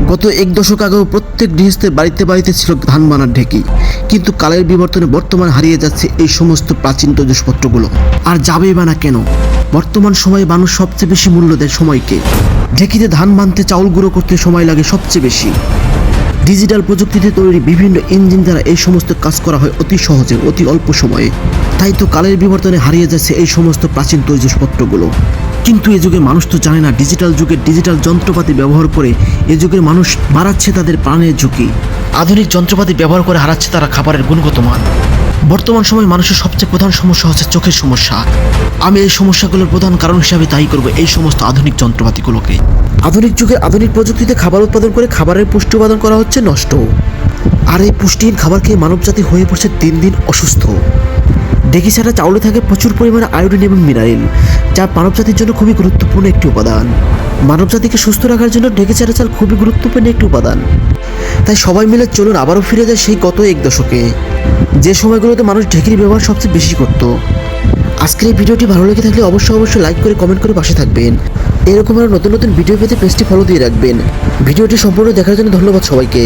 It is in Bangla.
গত এক দশক আগেও প্রত্যেক গৃহস্থের বাড়িতে বাড়িতে ছিল ধান বানার ঢেঁকি, কিন্তু কালের বিবর্তনে বর্তমান হারিয়ে যাচ্ছে এই সমস্ত প্রাচীন তৈজসপত্রগুলো। আর যাবেই বা না কেন, বর্তমান সময়ে মানুষ সবচেয়ে বেশি মূল্য দেয় সময়কে। ঢেঁকিতে ধান বানতে, চাউল গুঁড়ো করতে সময় লাগে সবচেয়ে বেশি। ডিজিটাল প্রযুক্তিতে তৈরি বিভিন্ন ইঞ্জিন দ্বারা এই সমস্ত কাজ করা হয় অতি সহজে, অতি অল্প সময়ে। তাই তো কালের বিবর্তনে হারিয়ে যাচ্ছে এই সমস্ত প্রাচীন তৈজসপত্রগুলো। কিন্তু এ যুগে মানুষ তো জানে না, ডিজিটাল যুগে ডিজিটাল যন্ত্রপাতি ব্যবহার করে এ যুগের মানুষ বাড়াচ্ছে তাদের প্রাণের ঝুঁকি। আধুনিক যন্ত্রপাতি ব্যবহার করে হারাচ্ছে তারা খাবারের গুণগত মান। বর্তমান সময়ে মানুষের সবচেয়ে প্রধান সমস্যা হচ্ছে চোখের সমস্যা। আমি এই সমস্যাগুলোর প্রধান কারণ হিসাবে দায়ী করব এই সমস্ত আধুনিক যন্ত্রপাতিগুলোকে। আধুনিক যুগে আধুনিক প্রযুক্তিতে খাবার উৎপাদন করে খাবারের পুষ্টি উৎপাদন করা হচ্ছে নষ্ট। আর এই পুষ্টিহীন খাবার খেয়ে মানবজাতি হয়ে পড়ছে দিন দিন অসুস্থ। ঢেঁকি ছাড়া চাউলে থাকে প্রচুর পরিমাণে আয়োডিন এবং মিনারেল, যা মানবজাতির জন্য খুবই গুরুত্বপূর্ণ একটি উপাদান। মানবজাতিকে সুস্থ রাখার জন্য ঢেঁকি ছাড়া চাল খুবই গুরুত্বপূর্ণ একটি উপাদান। তাই সবাই মিলে চলুন আবারও ফিরে যায় সেই গত এক দশকে, যে সময়গুলোতে মানুষ ঢেঁকির ব্যবহার সবচেয়ে বেশি করত। আজকের এই ভিডিওটি ভালো লেগে থাকলে অবশ্যই লাইক করে কমেন্ট করে পাশে থাকবেন। এরকম আরও নতুন নতুন ভিডিও পেতে পেজটি ফলো দিয়ে রাখবেন। ভিডিওটি সম্পূর্ণ দেখার জন্য ধন্যবাদ সবাইকে।